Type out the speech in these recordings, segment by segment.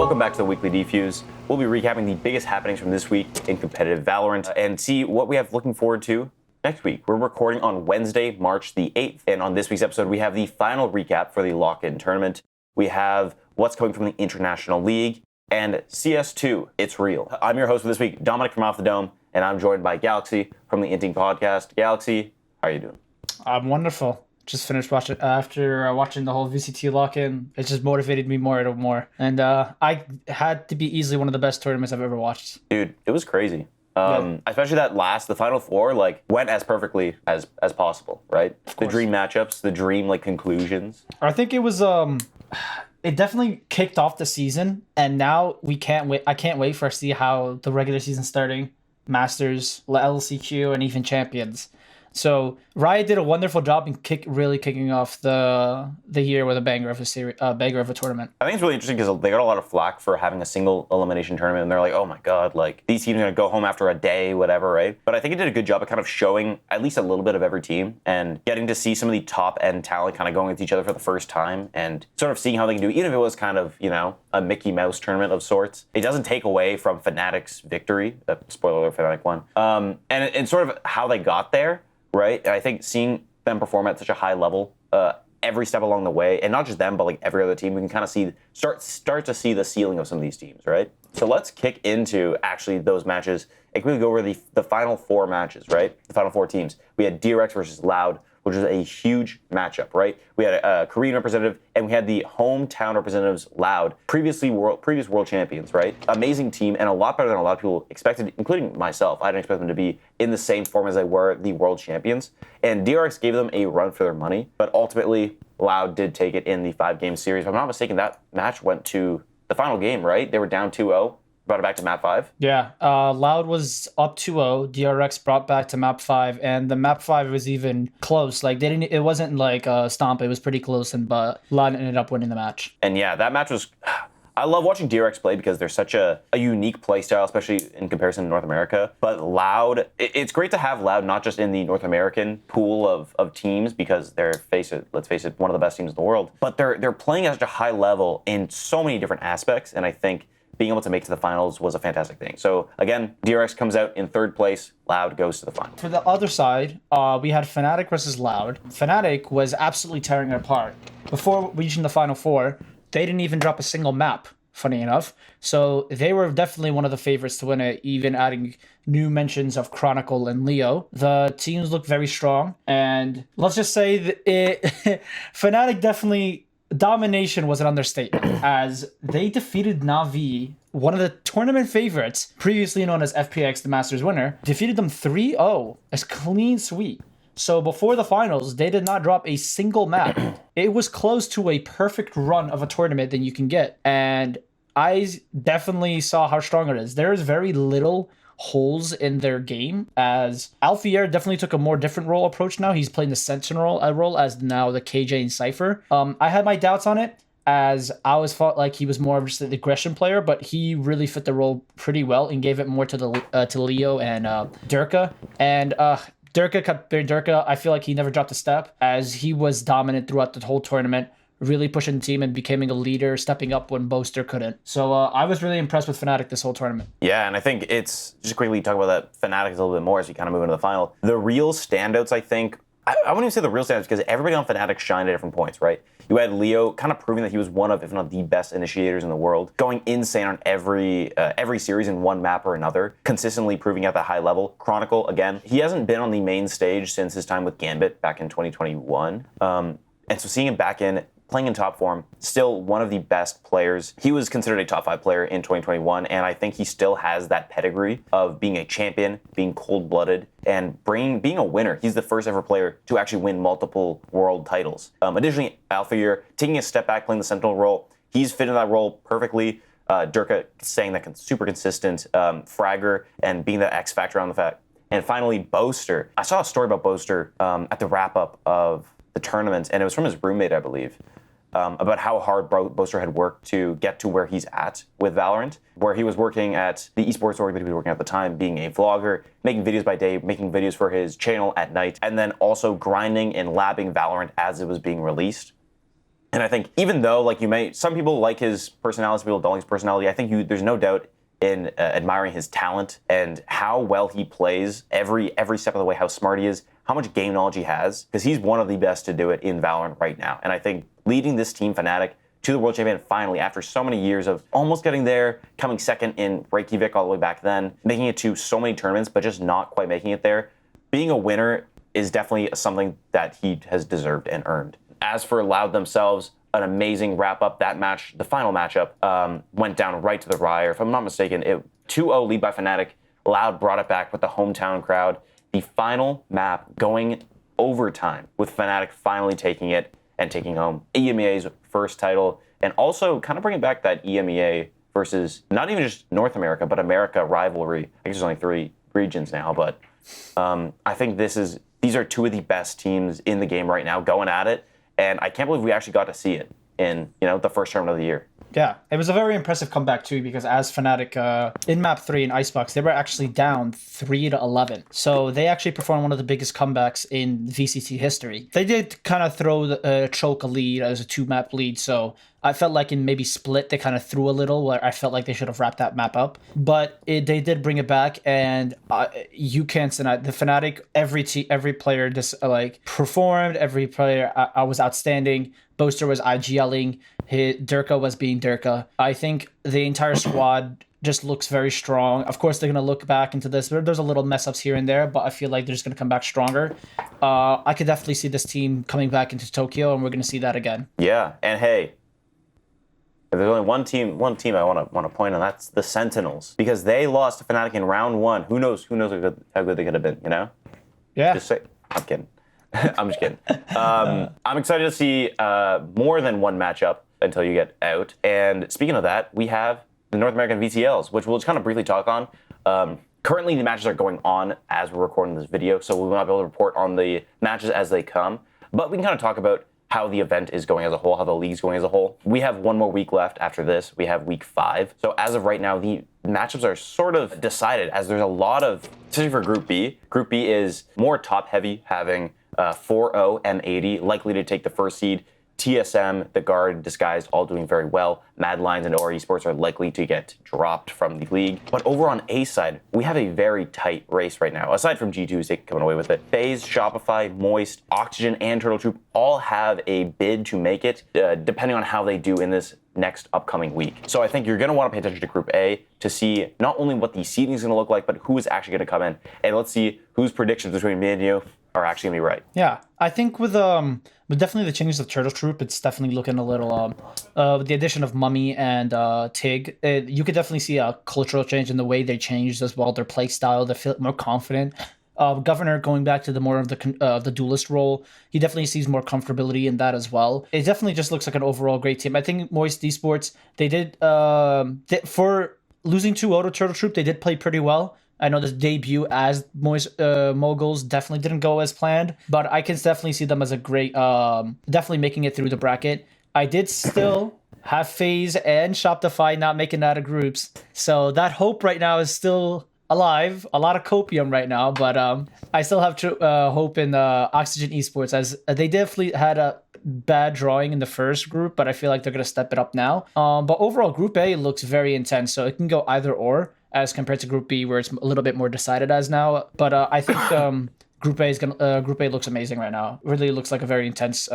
Welcome back to the Weekly DEFUSE. We'll be recapping the biggest happenings from this week in competitive Valorant and see what we have looking forward to next week. We're recording on Wednesday, March the 8th, and on this week's episode, we have the final recap for the lock-in tournament. We have what's coming from the International League and CS2, It's Real. I'm your host for this week, Dominic from Off the Dome, and I'm joined by Galaxy from the Inting Podcast. Galaxy, how are you doing? I'm wonderful. Just finished watching watching the whole VCT lock-in. It just motivated me more and more. And I had to be easily one of the best tournaments I've ever watched. Dude, it was crazy. Especially the Final Four, went as perfectly as possible, right? The dream matchups, the dream, conclusions. I think it was, it definitely kicked off the season, and now we can't wait. I can't wait for see how the regular season starting, Masters, LCQ, and even Champions. So Riot did a wonderful job in kicking off the year with a banger of a tournament. I think it's really interesting because they got a lot of flack for having a single elimination tournament, and they're like, oh my god, these teams are gonna go home after a day, whatever, right? But I think it did a good job of kind of showing at least a little bit of every team and getting to see some of the top end talent kind of going with each other for the first time and sort of seeing how they can do, even if it was kind of, a Mickey Mouse tournament of sorts. It doesn't take away from Fnatic's victory. Spoiler alert, Fnatic won. And sort of how they got there. Right, and I think seeing them perform at such a high level every step along the way, and not just them, but every other team, we can kind of start to see the ceiling of some of these teams, right? So let's kick into actually those matches and quickly go over the final four matches, right? The final four teams. We had DRX versus Loud, which was a huge matchup, right? We had a Korean representative, and we had the hometown representatives, Loud, previous world champions, right? Amazing team, and a lot better than a lot of people expected, including myself. I didn't expect them to be in the same form as they were the world champions. And DRX gave them a run for their money, but ultimately, Loud did take it in the 5-game series. If I'm not mistaken, that match went to the final game, right? They were down 2-0. Brought it back to map 5? Yeah, Loud was up 2-0. DRX brought back to map 5, and the map 5 was even close. It wasn't like a stomp. It was pretty close, but Loud ended up winning the match. And yeah, that match was... I love watching DRX play because they're such a unique play style, especially in comparison to North America. But Loud, it's great to have Loud not just in the North American pool of teams because let's face it, one of the best teams in the world. But they're playing at such a high level in so many different aspects, and I think being able to make it to the finals was a fantastic thing. So again, DRX comes out in 3rd place, Loud goes to the finals. For the other side, we had Fnatic versus Loud. Fnatic was absolutely tearing it apart. Before reaching the Final Four, they didn't even drop a single map, funny enough. So they were definitely one of the favorites to win it, even adding new mentions of Chronicle and Leo. The teams look very strong, and let's just say that Fnatic definitely... Domination was an understatement, as they defeated Na'Vi, one of the tournament favorites, previously known as FPX, the Masters winner, defeated them 3-0, a clean sweep. So before the finals, they did not drop a single map. It was close to a perfect run of a tournament that you can get, and I definitely saw how strong it is. There is very little holes in their game, as Alfier definitely took a more different role approach now. He's playing the Sentinel role as now the KJ and Cypher. I had my doubts on it, as I always felt like he was more of just an aggression player, but he really fit the role pretty well and gave it more to Leo and Durka. And Durka, I feel like he never dropped a step, as he was dominant throughout the whole tournament, really pushing the team and becoming a leader, stepping up when Boaster couldn't. So I was really impressed with Fnatic this whole tournament. Yeah, and I think it's, just quickly talk about that Fnatic a little bit more as we kind of move into the final. The real standouts, I think, I wouldn't even say the real standouts because everybody on Fnatic shined at different points, right? You had Leo kind of proving that he was one of, if not the best initiators in the world, going insane on every series in one map or another, consistently proving at that high level. Chronicle, again, he hasn't been on the main stage since his time with Gambit back in 2021. And so seeing him back playing in top form, still one of the best players. He was considered a top 5 player in 2021, and I think he still has that pedigree of being a champion, being cold-blooded, and being a winner. He's the first ever player to actually win multiple world titles. Additionally, Alfier taking a step back, playing the Sentinel role. He's fit in that role perfectly. Durka staying that super consistent fragger and being that X factor on the fact. And finally, Boaster. I saw a story about Boaster at the wrap-up of the tournament, and it was from his roommate, I believe, about how hard Boaster had worked to get to where he's at with Valorant, where he was working at the esports org that he was working at the time, being a vlogger, making videos by day, making videos for his channel at night, and then also grinding and labbing Valorant as it was being released. And I think even though, like, some people like his personality, some people don't like his personality, I think there's no doubt in admiring his talent and how well he plays every step of the way, how smart he is, how much game knowledge he has, because he's one of the best to do it in Valorant right now. And I think leading this team, Fnatic, to the World Champion finally, after so many years of almost getting there, coming second in Reykjavik all the way back then, making it to so many tournaments, but just not quite making it there. Being a winner is definitely something that he has deserved and earned. As for Loud themselves, an amazing wrap-up. That match, the final matchup, went down right to the wire. If I'm not mistaken, 2-0 lead by Fnatic. Loud brought it back with the hometown crowd. The final map going overtime with Fnatic finally taking it and taking home EMEA's first title, and also kind of bringing back that EMEA versus not even just North America, but America rivalry. I think there's only 3 regions now, but I think these are 2 of the best teams in the game right now going at it, and I can't believe we actually got to see it in the first tournament of the year. Yeah, it was a very impressive comeback too, because as Fnatic in map 3 in Icebox, they were actually down 3-11. So they actually performed one of the biggest comebacks in VCT history. They did kind of throw the choke a lead as a 2-map lead, so I felt like in maybe Split they kind of threw a little, where I felt like they should have wrapped that map up. But they did bring it back, and you can't deny the Fnatic. Every player just performed. Every player was outstanding. Boaster was IGLing. Durka was being Durka. I think the entire squad just looks very strong. Of course, they're going to look back into this. There's a little mess ups here and there, but I feel like they're just going to come back stronger. I could definitely see this team coming back into Tokyo, and we're going to see that again. Yeah, and hey, if there's only one team I want to point on, that's the Sentinels, because they lost to Fnatic in round 1. Who knows how good they could have been, Yeah. Just say, I'm kidding. I'm just kidding. I'm excited to see more than one matchup until you get out. And speaking of that, we have the North American VTLs, which we'll just kind of briefly talk on. Currently, the matches are going on as we're recording this video, so we will not be able to report on the matches as they come. But we can kind of talk about how the event is going as a whole, how the league's going as a whole. We have one more week left after this. We have week 5. So as of right now, the matchups are sort of decided, as there's a lot of, especially for Group B. Group B is more top-heavy, having 4-0 M80, likely to take the first seed. TSM, the Guard, Disguised, all doing very well. Mad Lions and OR Esports are likely to get dropped from the league. But over on A side, we have a very tight race right now. Aside from G2 coming away with it, FaZe, Shopify, Moist, Oxygen, and TurtleTroop all have a bid to make it, depending on how they do in this next upcoming week. So I think you're going to want to pay attention to Group A to see not only what the seeding is going to look like, but who is actually going to come in. And let's see whose predictions between me and you are actually going to be right. Yeah, I think with definitely the changes of TurtleTroop, it's definitely looking a little with the addition of Mummy and Tig, you could definitely see a cultural change in the way they changed as well, their play style. They feel more confident. Governor going back to the more of the duelist role, he definitely sees more comfortability in that as well. It definitely just looks like an overall great team. I think Moist Esports, they did for losing 2-0 to TurtleTroop, they did play pretty well. I know this debut as Moist Moguls definitely didn't go as planned, but I can definitely see them as a great, definitely making it through the bracket. I did still have FaZe and Shopify not making it out of groups, so that hope right now is still alive. A lot of copium right now, but I still have hope in Oxygen Esports, as they definitely had a bad drawing in the first group, but I feel like they're going to step it up now. But overall, Group A looks very intense, so it can go either or, as compared to Group B, where it's a little bit more decided as now. But I think Group A looks amazing right now. It really looks like a very intense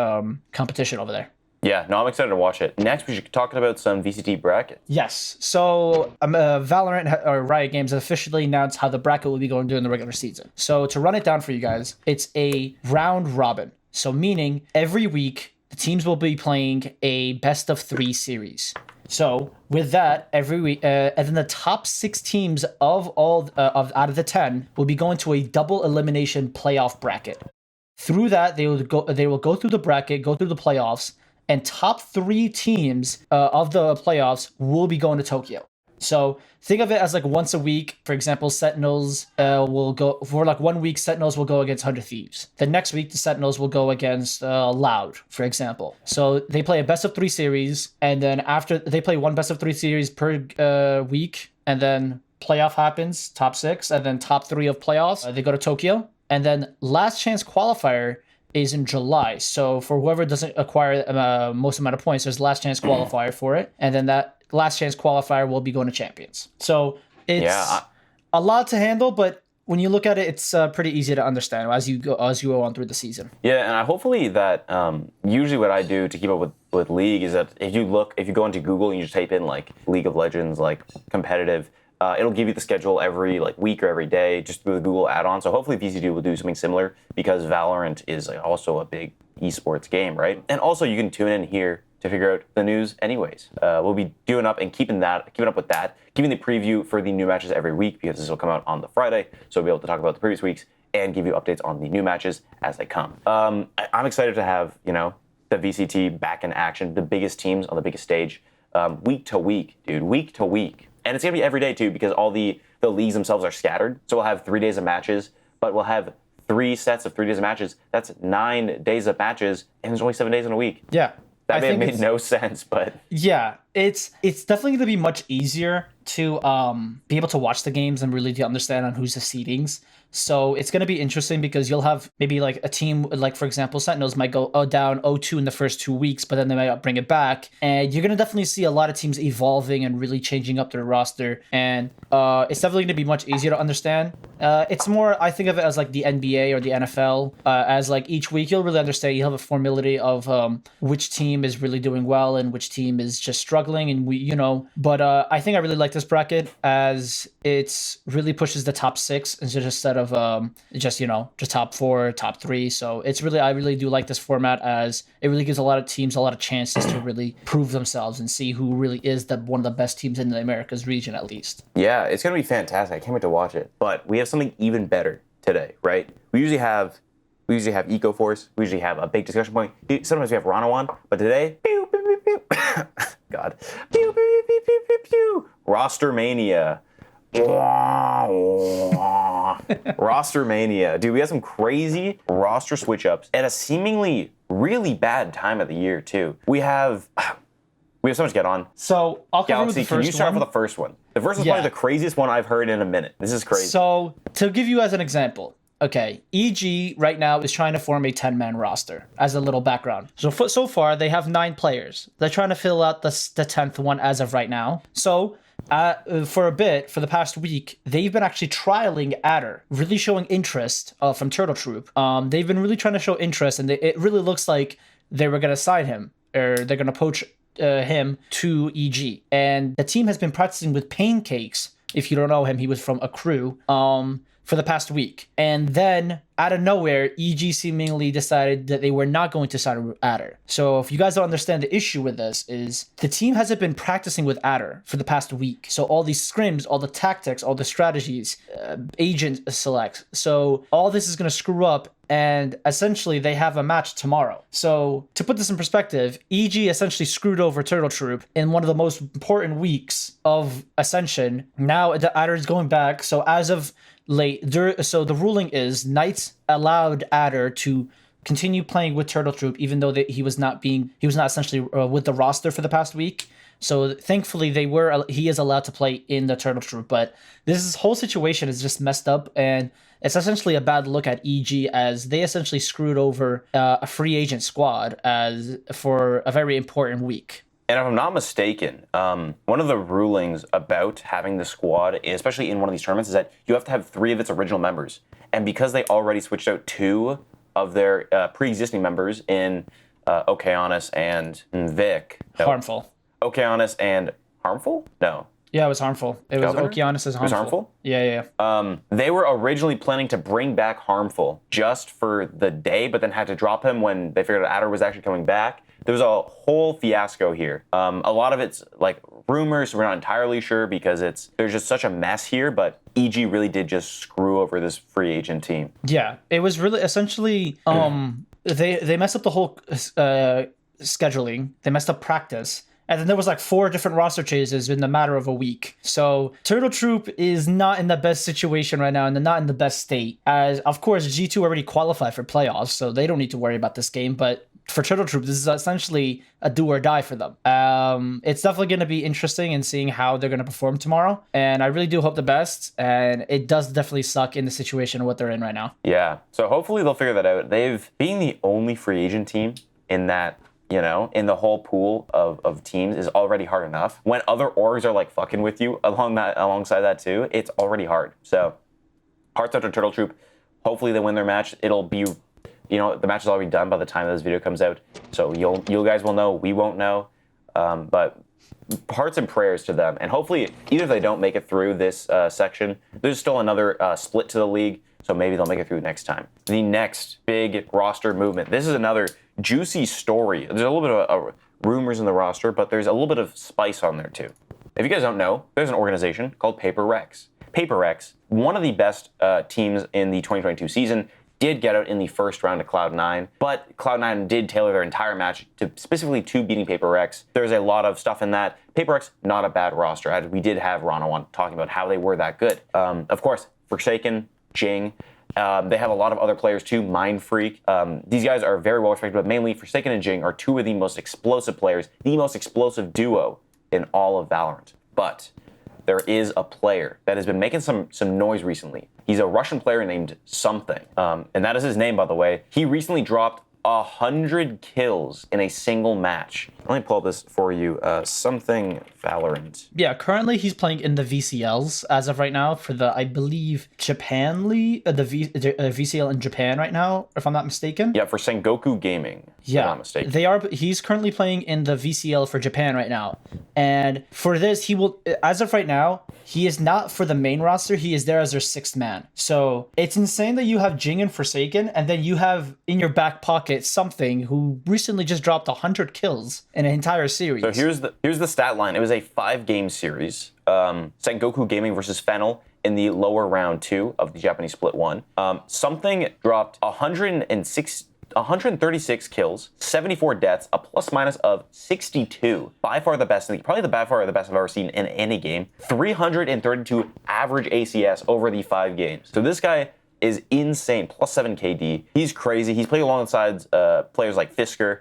competition over there. Yeah, no, I'm excited to watch it. Next, we should talk about some VCT brackets. Yes. So Valorant or Riot Games officially announced how the bracket will be going during the regular season. So to run it down for you guys, it's a round robin. So meaning every week the teams will be playing a best of 3 series. So with that, every week, and then the top 6 teams of out of the 10 will be going to a double elimination playoff bracket. Through that, they will go through the bracket, go through the playoffs, and top 3 teams of the playoffs will be going to Tokyo. So think of it as like once a week. For example, Sentinels will go for like 1 week. Sentinels will go against 100 Thieves. The next week, the Sentinels will go against Loud, for example. So they play a best of 3 series, and then after they play one best of 3 series per week, and then playoff happens, top 6, and then top 3 of playoffs. They go to Tokyo, and then last chance qualifier is in July. So for whoever doesn't acquire most amount of points, there's last chance qualifier for it, and then that last chance qualifier will be going to champions. So it's a lot to handle, but when you look at it, it's pretty easy to understand as you go on through the season. Yeah, and hopefully that usually what I do to keep up with League is that if you go into Google and you just type in like League of Legends like competitive, it'll give you the schedule every like week or every day just through the Google add-on. So hopefully VCT will do something similar because Valorant is like also a big esports game, right? And also you can tune in here to figure out the news anyways. We'll be doing up and keeping up with that, giving the preview for the new matches every week because this will come out on the Friday. So we'll be able to talk about the previous weeks and give you updates on the new matches as they come. I'm excited to have, the VCT back in action, the biggest teams on the biggest stage, week to week, dude, week to week. And it's gonna be every day too because all the leagues themselves are scattered. So we'll have 3 days of matches, but we'll have 3 sets of 3 days of matches. That's 9 days of matches, and there's only 7 days in a week. Yeah. That may have made no sense, but yeah, it's definitely going to be much easier to be able to watch the games and really to understand on who's the seedings. So it's going to be interesting because you'll have maybe like a team, like for example, Sentinels might go down 0-2 in the first 2 weeks, but then they might bring it back. And you're going to definitely see a lot of teams evolving and really changing up their roster. And it's definitely going to be much easier to understand. It's more, I think of it as like the NBA or the NFL, as like each week you'll really understand. You have a formula of which team is really doing well and which team is just struggling. And but I think I really like this bracket as it really pushes the top 6 instead of just top 4, top 3. So I really do like this format as it really gives a lot of teams a lot of chances to really prove themselves and see who really is one of the best teams in the Americas region at least. Yeah, it's gonna be fantastic. I can't wait to watch it. But we have something even better today, right? We usually have EcoForce. We usually have a big discussion point. Sometimes we have Ranawan, but today, pew, pew, pew, pew. God, pew, pew, pew, pew, pew, pew. Roster Mania. Roster Mania. Dude, we have some crazy roster switch ups at a seemingly really bad time of the year too. We have so much to get on. So I'll cover with the first one. Can you start with the first one? The first one's probably the craziest one I've heard in a minute. This is crazy. So to give you as an example, okay, EG right now is trying to form a 10-man roster as a little background. So far they have 9 players. They're trying to fill out the 10th one as of right now. So for the past week, they've been actually trialing Adder, really showing interest from TurtleTroop. They've been really trying to show interest, and it really looks like they were going to sign him, or they're going to poach him to EG. And the team has been practicing with Pancakes. If you don't know him, he was from a crew for the past week. And then out of nowhere, EG seemingly decided that they were not going to sign Adder. So if you guys don't understand, the issue with this is the team hasn't been practicing with Adder for the past week. So all these scrims, all the tactics, all the strategies, agent selects. So all this is going to screw up, and essentially they have a match tomorrow. So to put this in perspective, EG essentially screwed over TurtleTroop in one of the most important weeks of Ascension. Now the Adder is going back. So as of late, so the ruling is Knights allowed Adder to continue playing with TurtleTroop, even though he was not essentially with the roster for the past week. So thankfully he is allowed to play in the TurtleTroop, but this whole situation is just messed up, and it's essentially a bad look at EG as they essentially screwed over a free agent squad for a very important week. And if I'm not mistaken, one of the rulings about having the squad, especially in one of these tournaments, is that you have to have 3 of its original members. And because they already switched out 2 of their pre-existing members in Okeanis and Vic. No. Harmful. Okeanis and Harmful? No. Yeah, it was Harmful. It was Okeanis as Harmful. It was Harmful? Yeah. They were originally planning to bring back Harmful just for the day, but then had to drop him when they figured out Adder was actually coming back. There was a whole fiasco here. A lot of it's like rumors. We're not entirely sure because there's just such a mess here, but EG really did just screw over this free agent team. Yeah, it was really essentially they messed up the whole scheduling. They messed up practice. And then there was like 4 different roster changes in the matter of a week. So TurtleTroop is not in the best situation right now, and they're not in the best state. As of course G2 already qualified for playoffs, so they don't need to worry about this game. But for TutleTroop, this is essentially a do or die for them. It's definitely going to be interesting in seeing how they're going to perform tomorrow. And I really do hope the best. And it does definitely suck in the situation of what they're in right now. Yeah. So hopefully they'll figure that out. Being the only free agent team in that, in the whole pool of teams is already hard enough. When other orgs are like fucking with you alongside that too, it's already hard. So hearts out to TutleTroop. Hopefully they win their match. It'll be, the match is already done by the time this video comes out. So you guys will know, we won't know. But hearts and prayers to them. And hopefully, even if they don't make it through this section, there's still another split to the league. So maybe they'll make it through next time. The next big roster movement. This is another juicy story. There's a little bit of rumors in the roster, but there's a little bit of spice on there too. If you guys don't know, there's an organization called Paper Rex. Paper Rex, one of the best teams in the 2022 season, did get out in the first round to Cloud9, but Cloud9 did tailor their entire match specifically to beating Paper Rex. There's a lot of stuff in that. Paper Rex, not a bad roster. As we did have Ron on talking about how they were that good. Of course, Forsaken, Jing. They have a lot of other players too, Mind Freak. These guys are very well respected, but mainly Forsaken and Jing are two of the most explosive players, the most explosive duo in all of Valorant. But there is a player that has been making some noise recently. He's a Russian player named Something, and that is his name, by the way. He recently dropped 100 kills in a single match. Let me pull up this for you. Something Valorant. Yeah, currently he's playing in the VCLs as of right now for the, I believe, Japan League, the VCL in Japan right now, if I'm not mistaken. Yeah, for Sengoku Gaming. Yeah, if I'm not mistaken. He's currently playing in the VCL for Japan right now. And for this, he will, as of right now, he is not for the main roster. He is there as their sixth man. So it's insane that you have Jing and Forsaken, and then you have in your back pocket Something who recently just dropped 100 kills in an entire series. So here's the stat line. It was a 5-game series. Sengoku Gaming versus Fennel in the lower round 2 of the Japanese split 1. Something dropped 136 kills, 74 deaths, a plus minus of 62. By far the best, probably by far the best I've ever seen in any game. 332 average ACS over the 5 games. So this guy is insane, plus 7 KD. He's crazy. He's playing alongside players like Fisker.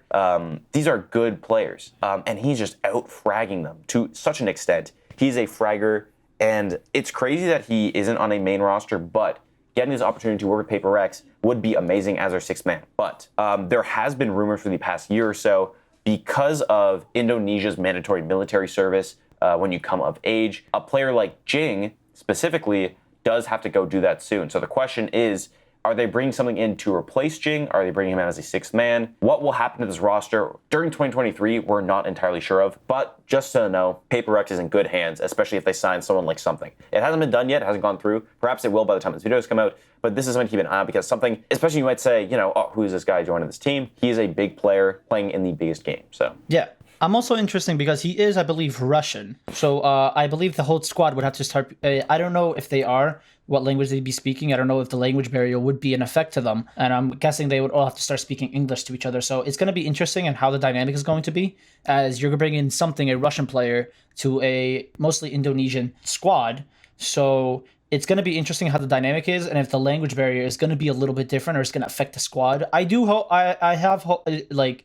These are good players, and he's just out-fragging them to such an extent. He's a fragger, and it's crazy that he isn't on a main roster, but getting this opportunity to work with Paper Rex would be amazing as our sixth man. But there has been rumors for the past year or so, because of Indonesia's mandatory military service when you come of age, a player like Jing specifically does have to go do that soon. So the question is, are they bringing something in to replace Jing? Are they bringing him in as a sixth man? What will happen to this roster during 2023, we're not entirely sure of. But just so you know, Paper Rex is in good hands, especially if they sign someone like Something. It hasn't been done yet, it hasn't gone through. Perhaps it will by the time this video has come out. But this is something to keep an eye on, because Something, especially you might say, oh, who is this guy joining this team? He is a big player playing in the biggest game. So yeah. I'm also interesting because he is, I believe, Russian. So I believe the whole squad would have to start. I don't know if they are, what language they'd be speaking. I don't know if the language barrier would be in effect to them. And I'm guessing they would all have to start speaking English to each other. So it's going to be interesting and how the dynamic is going to be, as you're bringing Something, a Russian player, to a mostly Indonesian squad. So it's going to be interesting how the dynamic is, and if the language barrier is going to be a little bit different or it's going to affect the squad. I do hope, I have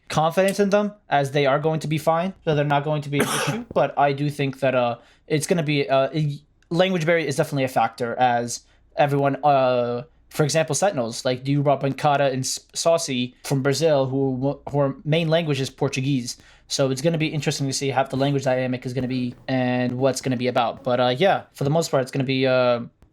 confidence in them, as they are going to be fine, so they're not going to be an issue. But I do think that it's going to be language barrier is definitely a factor, as everyone, for example, Sentinels, like do Rob Bancada and Saucy from Brazil, who main language is Portuguese. So it's going to be interesting to see how the language dynamic is going to be and what's going to be about. But yeah, for the most part, it's going to be,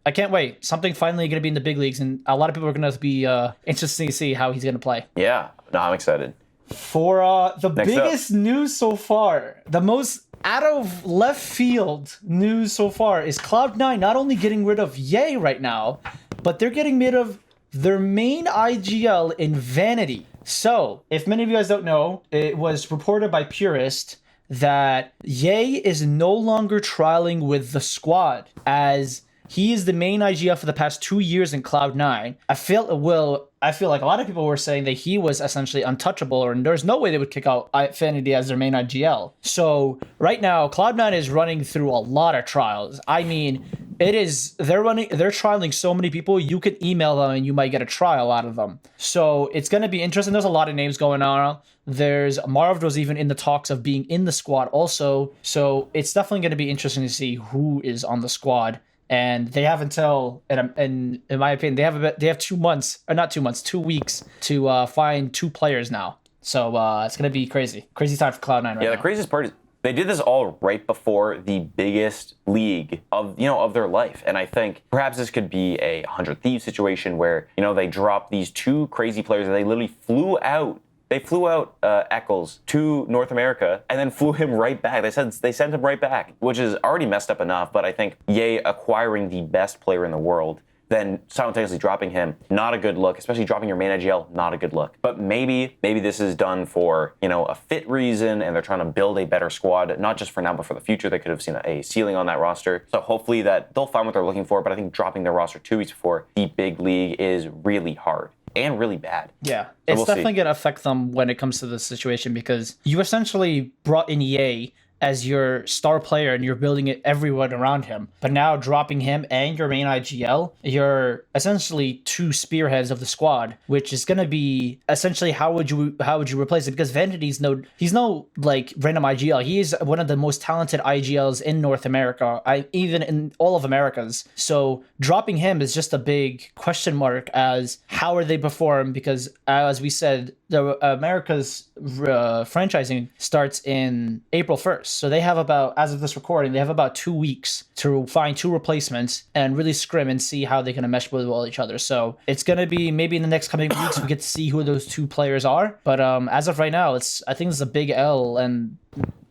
I can't wait. Something finally going to be in the big leagues, and a lot of people are going to be interested to see how he's going to play. Yeah, no, I'm excited. For the biggest news so far, the most out of left field news so far is Cloud9 not only getting rid of Ye right now, but they're getting rid of their main IGL in Vanity. So, if many of you guys don't know, it was reported by Purist that Ye is no longer trialing with the squad, as he is the main IGL for the past 2 years in Cloud9. I feel like a lot of people were saying that he was essentially untouchable, or there's no way they would kick out Vanity as their main IGL. So right now, Cloud9 is running through a lot of trials. I mean, It is. They're trialing so many people. You could email them and you might get a trial out of them. So it's going to be interesting. There's a lot of names going on. There's Marv was even in the talks of being in the squad also. So it's definitely going to be interesting to see who is on the squad. And they have until, and in my opinion, they have 2 months, or not 2 months, 2 weeks to find 2 players now. So it's going to be crazy time for Cloud9 right now. Yeah, the craziest part is they did this all right before the biggest league of their life. And I think perhaps this could be a 100 Thieves situation where, they dropped these 2 crazy players and they literally flew out. They flew out Eccles to North America and then flew him right back. They sent him right back, which is already messed up enough. But I think Ye acquiring the best player in the world, then simultaneously dropping him, not a good look, especially dropping your main IGL, not a good look. But maybe this is done for, a fit reason and they're trying to build a better squad, not just for now, but for the future. They could have seen a ceiling on that roster. So hopefully that they'll find what they're looking for. But I think dropping their roster 2 weeks before the big league is really hard and really bad. Yeah, it's definitely going to affect them when it comes to this situation because you essentially brought in EA as your star player and you're building it everyone around him. But now dropping him and your main IGL, you're essentially 2 spearheads of the squad, which is going to be essentially how would you replace it? Because Vanity's he's no like random IGL. He is one of the most talented IGLs in North America, even in all of Americas. So dropping him is just a big question mark as how are they perform? Because as we said, the America's franchising starts in April 1st. So they have as of this recording, they have about 2 weeks to find 2 replacements and really scrim and see how they're going to mesh with each other. So it's going to be maybe in the next coming weeks, we get to see who those 2 players are. But as of right now, I think it's a big L and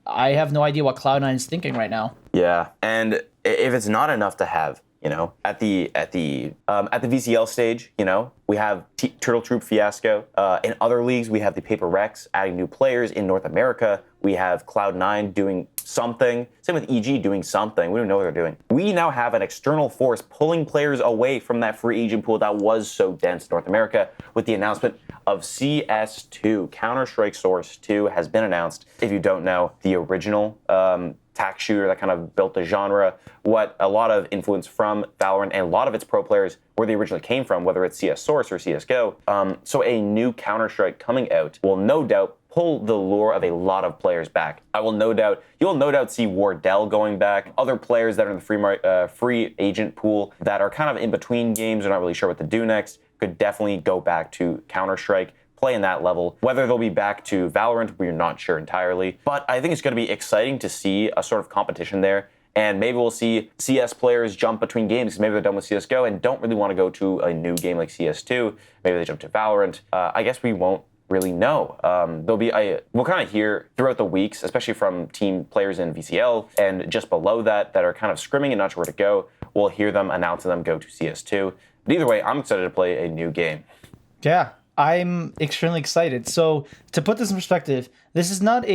I have no idea what Cloud9 is thinking right now. Yeah. And if it's not enough to have, at the VCL stage, we have TurtleTroop fiasco. In other leagues, we have the Paper Rex adding new players. In North America, we have Cloud9 doing something. Same with EG doing something. We don't know what they're doing. We now have an external force pulling players away from that free agent pool that was so dense in North America with the announcement of CS2. Counter-Strike Source 2 has been announced. If you don't know, the original tac shooter that kind of built the genre, what a lot of influence from Valorant and a lot of its pro players where they originally came from, whether it's CS Source or CSGO. So a new Counter-Strike coming out will no doubt pull the lure of a lot of players back. You'll no doubt see Wardell going back, other players that are in the free agent pool that are kind of in between games, they're not really sure what to do next, could definitely go back to Counter-Strike, play in that level. Whether they'll be back to Valorant, we're not sure entirely. But I think it's going to be exciting to see a sort of competition there. And maybe we'll see CS players jump between games because maybe they're done with CSGO and don't really want to go to a new game like CS2. Maybe they jump to Valorant. I guess we won't really know. We'll kind of hear throughout the weeks, especially from team players in VCL and just below that are kind of scrimming and not sure where to go. We'll hear them announcing them go to CS2. But either way, I'm excited to play a new game. Yeah. I'm extremely excited. So to put this in perspective, this is not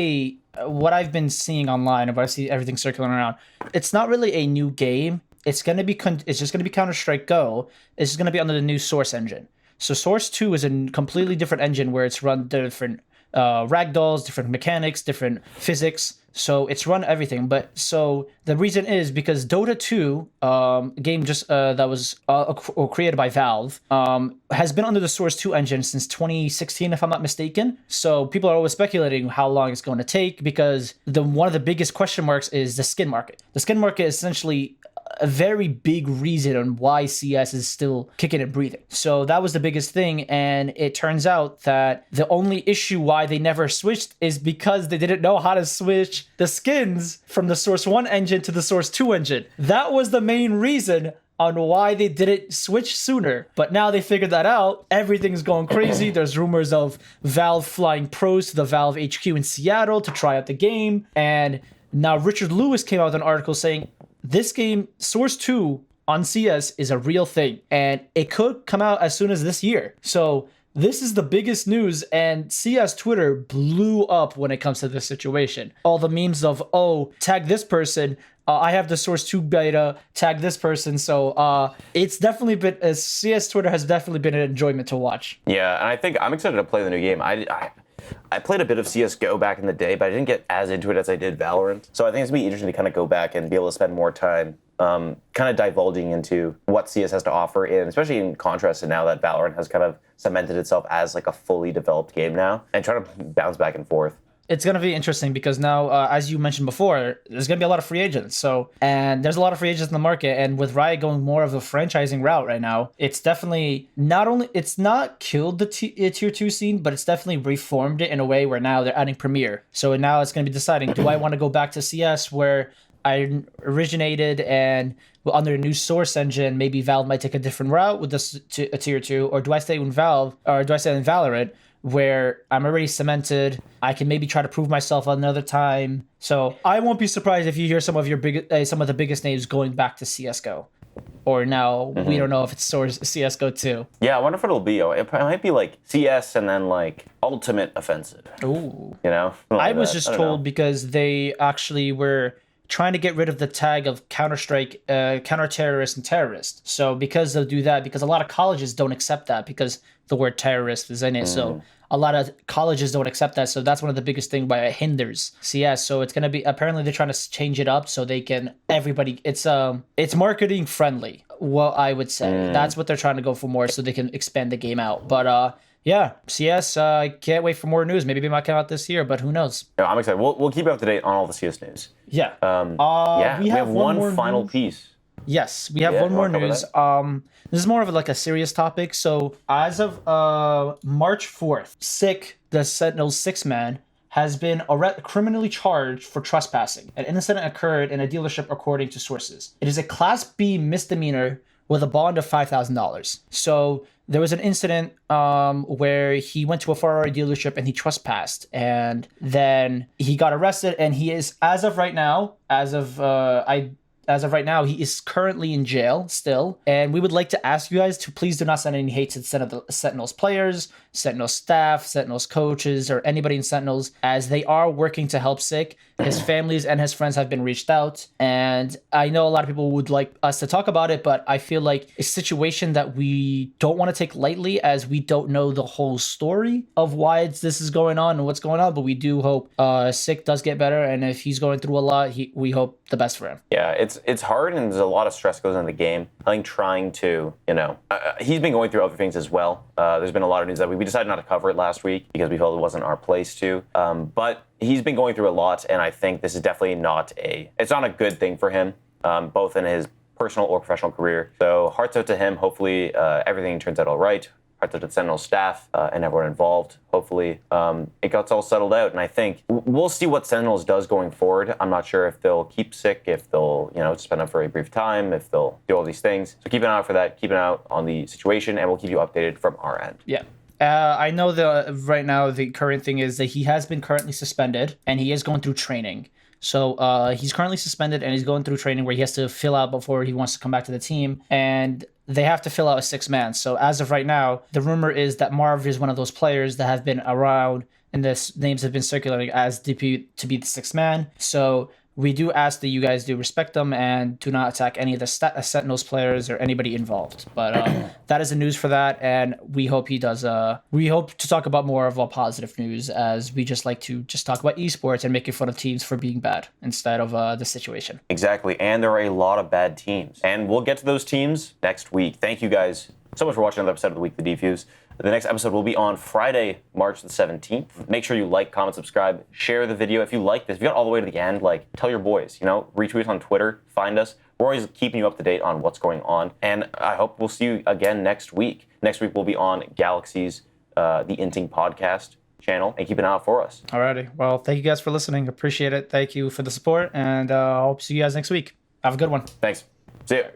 what I've been seeing online, if I see everything circling around. It's not really a new game. It's just going to be Counter-Strike Go. It's just going to be under the new Source engine. So Source 2 is a completely different engine where it's run different ragdolls, different mechanics, different physics. So it's run everything. But so the reason is because Dota 2, game just that was created by Valve, has been under the Source 2 engine since 2016, if I'm not mistaken. So people are always speculating how long it's going to take because one of the biggest question marks is the skin market. The skin market is essentially a very big reason on why CS is still kicking and breathing. So that was the biggest thing, and it turns out that the only issue why they never switched is because they didn't know how to switch the skins from the Source 1 engine to the Source 2 engine. That was the main reason on why they didn't switch sooner. But now they figured that out. Everything's going crazy. There's rumors of Valve flying pros to the Valve HQ in Seattle to try out the game. And now Richard Lewis came out with an article saying, this game, Source 2 on CS, is a real thing, and it could come out as soon as this year. So this is the biggest news, and CS Twitter blew up when it comes to this situation. All the memes of, tag this person, I have the Source 2 beta, tag this person. So it's definitely been, CS Twitter has definitely been an enjoyment to watch. Yeah, and I think I'm excited to play the new game. I played a bit of CSGO back in the day, but I didn't get as into it as I did Valorant. So I think it's going to be interesting to kind of go back and be able to spend more time kind of divulging into what CS has to offer, and especially in contrast to now that Valorant has kind of cemented itself as like a fully developed game now, and trying to bounce back and forth. It's going to be interesting because now, as you mentioned before, there's going to be a lot of free agents. And there's a lot of free agents in the market. And with Riot going more of a franchising route right now, it's definitely it's not killed the tier 2 scene, but it's definitely reformed it in a way where now they're adding Premier. So now it's going to be deciding, do I want to go back to CS where I originated and under a new source engine, maybe Valve might take a different route with this a tier 2, or do I stay in Valve, or do I stay in Valorant, where I'm already cemented? I can maybe try to prove myself another time. So I won't be surprised if you hear some of the biggest names going back to CS:GO. Or now we don't know if it's CS:GO 2. Yeah, I wonder if it'll be. It might be like CS and then like Ultimate Offensive. Ooh. You know? I was just told because they actually were trying to get rid of the tag of Counter-Strike, counter-terrorist and terrorist. So because they'll do that, because a lot of colleges don't accept that because the word terrorist is in it. So a lot of colleges don't accept that. So that's one of the biggest things why it hinders CS. So it's going to be, apparently they're trying to change it up so they can, everybody, it's marketing friendly. Well, I would say that's what they're trying to go for more so they can expand the game out. But, yeah, CS, I can't wait for more news. Maybe it might come out this year, but who knows? Yeah, I'm excited. We'll keep you up to date on all the CS news. Yeah. We have one final piece. Yes, we have one more news. This is more of like a serious topic. So as of March 4th, SiCK, the Sentinel's 6 man, has been criminally charged for trespassing. An incident occurred in a dealership according to sources. It is a Class B misdemeanor with a bond of $5,000. So there was an incident where he went to a Ferrari dealership and he trespassed, and then he got arrested. And he is, as of right now, he is currently in jail still. And we would like to ask you guys to please do not send any hate to Sentinels players, Sentinels staff, Sentinels coaches, or anybody in Sentinels, as they are working to help SiCK. His families and his friends have been reached out. And I know a lot of people would like us to talk about it, but I feel like a situation that we don't want to take lightly, as we don't know the whole story of why this is going on and what's going on. But we do hope SiCK does get better. And if he's going through a lot, we hope the best for him. Yeah, it's hard, and there's a lot of stress goes into the game. I think trying to, he's been going through other things as well. There's been a lot of news that we decided not to cover it last week because we felt it wasn't our place to. But he's been going through a lot, and I think this is definitely not a good thing for him, both in his personal or professional career. So hearts out to him. Hopefully everything turns out all right. Hearts out to the Sentinel staff and everyone involved. Hopefully it gets all settled out. And I think we'll see what Sentinels does going forward. I'm not sure if they'll keep SiCK, if they'll, suspend him for a brief time, if they'll do all these things. So keep an eye out for that. Keep an eye out on the situation, and we'll keep you updated from our end. Yeah. I know right now the current thing is that he has been currently suspended, and he is going through training. So he's currently suspended, and he's going through training where he has to fill out before he wants to come back to the team. And they have to fill out a 6-man. So as of right now, the rumor is that Marv is one of those players that have been around, and the names have been circulating as to be the 6th man. So we do ask that you guys do respect them and do not attack any of the Sentinels players or anybody involved. But that is the news for that, and we hope he does. We hope to talk about more of a positive news, as we just like to just talk about esports and making fun of teams for being bad instead of the situation. Exactly, and there are a lot of bad teams, and we'll get to those teams next week. Thank you guys so much for watching another episode of the Week of the DEFUSE. The next episode will be on Friday, March the 17th. Make sure you like, comment, subscribe, share the video. If you like this, if you got all the way to the end, tell your boys, retweet us on Twitter, find us. We're always keeping you up to date on what's going on. And I hope we'll see you again next week. Next week, we'll be on Galaxy's The Inting Podcast channel, and keep an eye out for us. Alrighty. Well, thank you guys for listening. Appreciate it. Thank you for the support, and I hope to see you guys next week. Have a good one. Thanks. See ya.